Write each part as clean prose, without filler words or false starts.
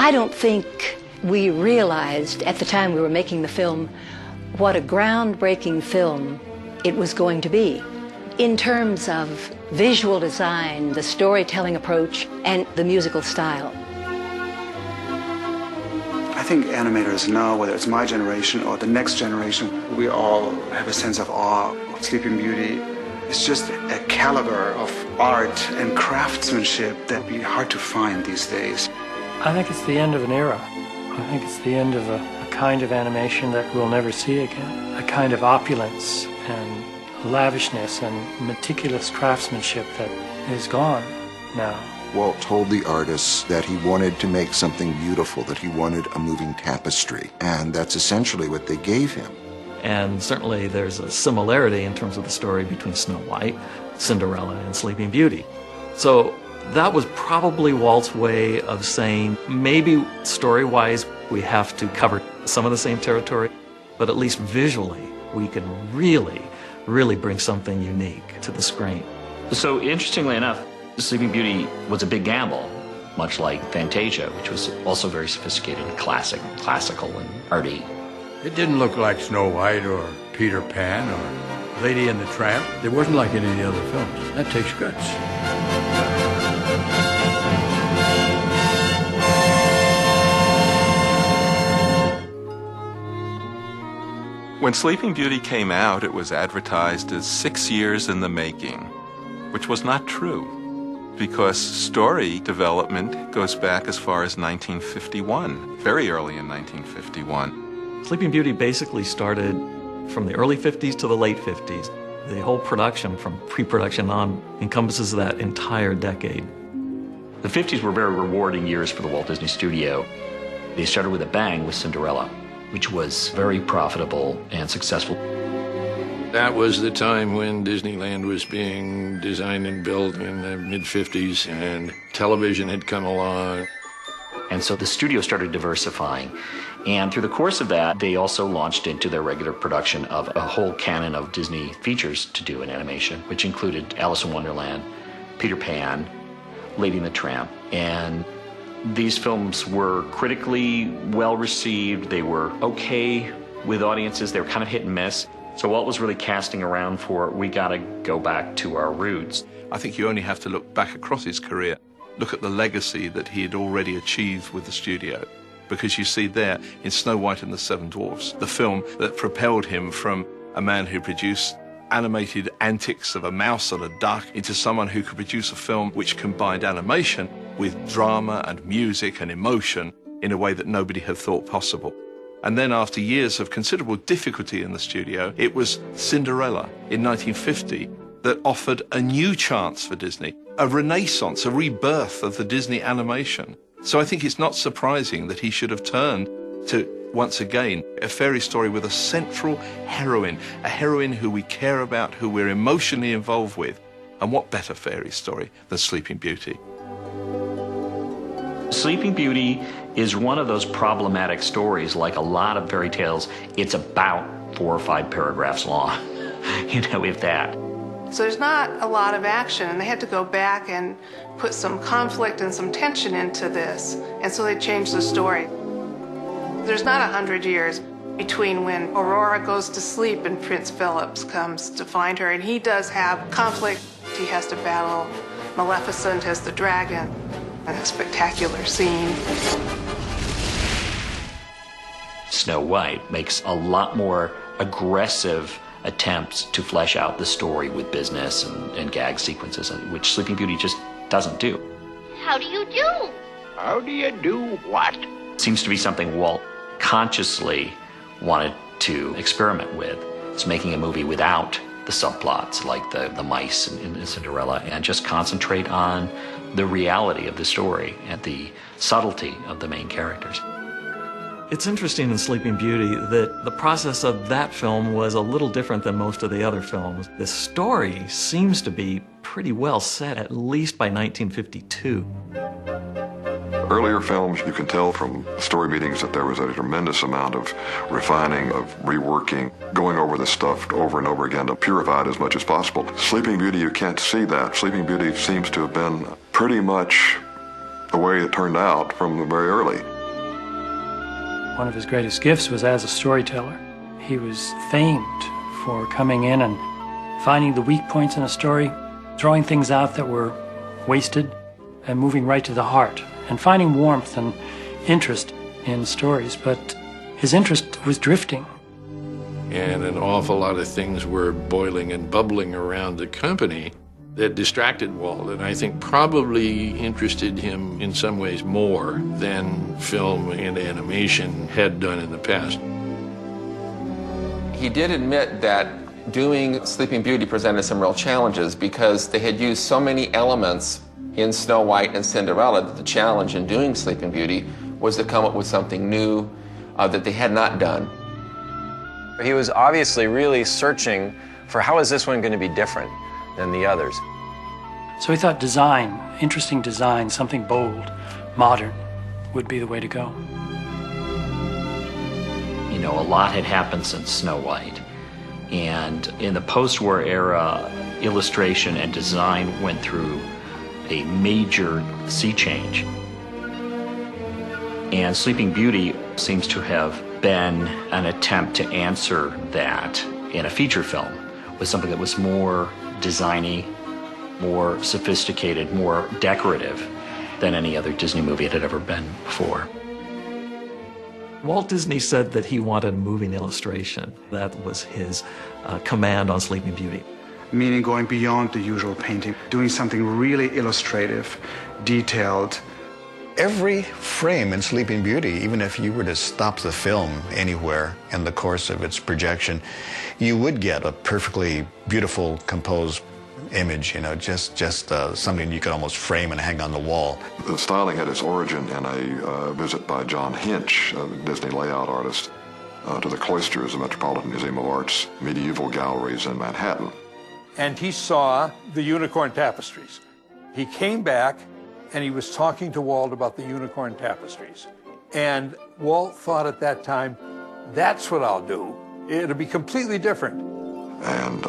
I don't think we realized at the time we were making the film what a groundbreaking film it was going to be in terms of visual design, the storytelling approach, and the musical style. I think animators now, whether it's my generation or the next generation, we all have a sense of awe of Sleeping Beauty. It's just a caliber of art and craftsmanship that would be hard to find these days. I think it's the end of an era. I think it's the end of a kind of animation that we'll never see again. A kind of opulence and lavishness and meticulous craftsmanship that is gone now. Walt told the artists that he wanted to make something beautiful, that he wanted a moving tapestry, and that's essentially what they gave him. And certainly there's a similarity in terms of the story between Snow White, Cinderella, and Sleeping Beauty. So that was probably Walt's way of saying, maybe story-wise we have to cover some of the same territory, but at least visually we can really bring something unique to the screen. So interestingly enough, Sleeping Beauty was a big gamble, much like Fantasia, which was also very sophisticated and classical and arty. It didn't look like Snow White or Peter Pan or Lady and the Tramp. It wasn't like any of the other films. That takes guts. When Sleeping Beauty came out, it was advertised as 6 years in the making, which was not true, because story development goes back as far as 1951, very early in 1951. Sleeping Beauty basically started from the early 50s to the late 50s. The whole production, from pre-production on, encompasses that entire decade. The 50s were very rewarding years for the Walt Disney Studio. They started with a bang with Cinderella, which was very profitable and successful. That was the time when Disneyland was being designed and built in the mid-50s, and television had come along. And so the studio started diversifying. And through the course of that, they also launched into their regular production of a whole canon of Disney features to do in animation, which included Alice in Wonderland, Peter Pan, Lady and the Tramp, and these films were critically well received. They were okay with audiences. They were kind of hit and miss. So Walt was really casting around for, we got to go back to our roots. I think you only have to look back across his career, look at the legacy that he had already achieved with the studio, because you see there in Snow White and the Seven Dwarfs, the film that propelled him from a man who produced animated antics of a mouse and a duck into someone who could produce a film which combined animation with drama and music and emotion in a way that nobody had thought possible. And then after years of considerable difficulty in the studio, it was Cinderella in 1950 that offered a new chance for Disney, a renaissance, a rebirth of the Disney animation. So I think it's not surprising that he should have turned to, once again, a fairy story with a central heroine, a heroine who we care about, who we're emotionally involved with. And what better fairy story than Sleeping Beauty? Sleeping Beauty is one of those problematic stories. Like a lot of fairy tales, it's about 4 or 5 paragraphs long, if that. So there's not a lot of action, and they had to go back and put some conflict and some tension into this, and so they changed the story. There's not 100 years between when Aurora goes to sleep and Prince Philip comes to find her, and he does have conflict. He has to battle Maleficent as the dragon. A spectacular scene. Snow White makes a lot more aggressive attempts to flesh out the story with business and gag sequences, which Sleeping Beauty just doesn't do. How do you do? How do you do what? Seems to be something Walt consciously wanted to experiment with. It's making a movie without the subplots like the mice in Cinderella, and just concentrate on the reality of the story and the subtlety of the main characters. It's interesting in Sleeping Beauty that the process of that film was a little different than most of the other films. The story seems to be pretty well set, at least by 1952. Earlier films, you can tell from story meetings that there was a tremendous amount of refining, of reworking, going over the stuff over and over again to purify it as much as possible. Sleeping Beauty, you can't see that. Sleeping Beauty seems to have been pretty much the way it turned out from the very early. One of his greatest gifts was as a storyteller. He was famed for coming in and finding the weak points in a story, throwing things out that were wasted, and moving right to the heart, and finding warmth and interest in stories. But his interest was drifting. And an awful lot of things were boiling and bubbling around the company that distracted Walt, and I think probably interested him in some ways more than film and animation had done in the past. He did admit that doing Sleeping Beauty presented some real challenges because they had used so many elements in Snow White and Cinderella that the challenge in doing Sleeping Beauty was to come up with something new that they had not done. He was obviously really searching for how is this one going to be different than the others. So he thought design, interesting design, something bold, modern, would be the way to go. You know, a lot had happened since Snow White. And in the post-war era, illustration and design went through a major sea change. And Sleeping Beauty seems to have been an attempt to answer that in a feature film with something that was more designy, more sophisticated, more decorative than any other Disney movie it had ever been before. Walt Disney said that he wanted a moving illustration. That was his command on Sleeping Beauty. Meaning going beyond the usual painting, doing something really illustrative, detailed. Every frame in Sleeping Beauty, even if you were to stop the film anywhere in the course of its projection, you would get a perfectly beautiful, composed image, you know, just something you could almost frame and hang on the wall. The styling had its origin in a visit by John Hinch, a Disney layout artist, to the cloisters of Metropolitan Museum of Art's medieval galleries in Manhattan. And he saw the unicorn tapestries. He came back and he was talking to Walt about the unicorn tapestries. And Walt thought at that time, that's what I'll do. It'll be completely different. And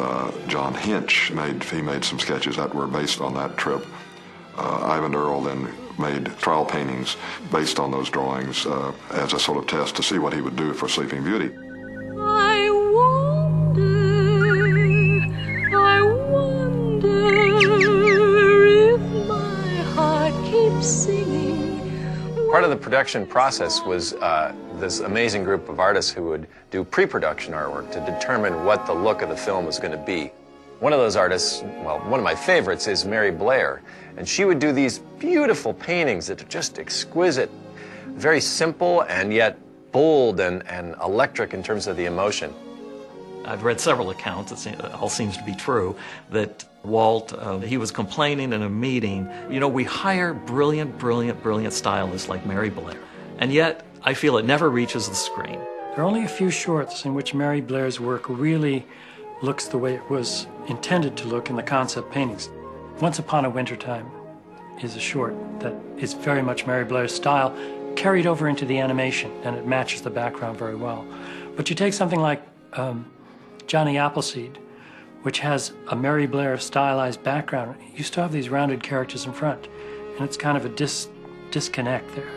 John Hinch made some sketches that were based on that trip. Eyvind Earle then made trial paintings based on those drawings as a sort of test to see what he would do for Sleeping Beauty. I wonder if my heart keeps singing. Part of the production process was this amazing group of artists who would do pre-production artwork to determine what the look of the film was going to be. One of those artists, well, one of my favorites is Mary Blair, and she would do these beautiful paintings that are just exquisite, very simple and yet bold and electric in terms of the emotion. I've read several accounts, it all seems to be true, that Walt, he was complaining in a meeting, you know, we hire brilliant stylists like Mary Blair, and yet I feel it never reaches the screen. There are only a few shorts in which Mary Blair's work really looks the way it was intended to look in the concept paintings. Once Upon a Wintertime is a short that is very much Mary Blair's style, carried over into the animation, and it matches the background very well. But you take something like Johnny Appleseed, which has a Mary Blair stylized background. You still have these rounded characters in front, and it's kind of a disconnect there.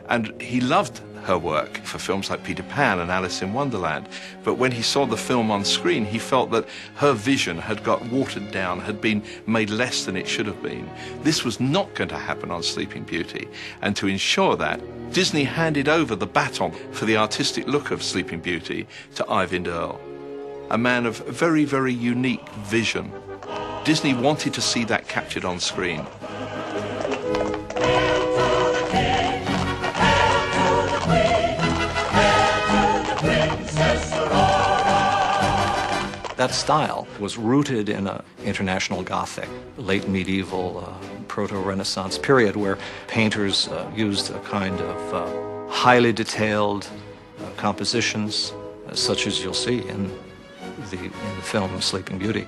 And he loved her work for films like Peter Pan and Alice in Wonderland. But when he saw the film on screen, he felt that her vision had got watered down, had been made less than it should have been. This was not going to happen on Sleeping Beauty. And to ensure that, Disney handed over the baton for the artistic look of Sleeping Beauty to Eyvind Earle, a man of very, very unique vision. Disney wanted to see that captured on screen. That style was rooted in an international Gothic, late medieval, proto-Renaissance period where painters used a kind of highly detailed compositions, such as you'll see in the film Sleeping Beauty.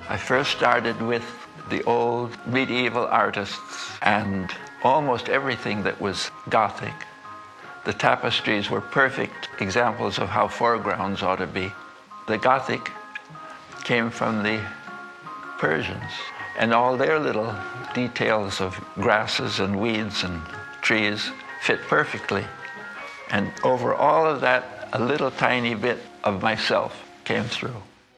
I first started with the old medieval artists and almost everything that was Gothic. The tapestries were perfect examples of how foregrounds ought to be. The Gothic came from the Persians, and all their little details of grasses and weeds and trees fit perfectly. And over all of that, a little tiny bit of myself came through.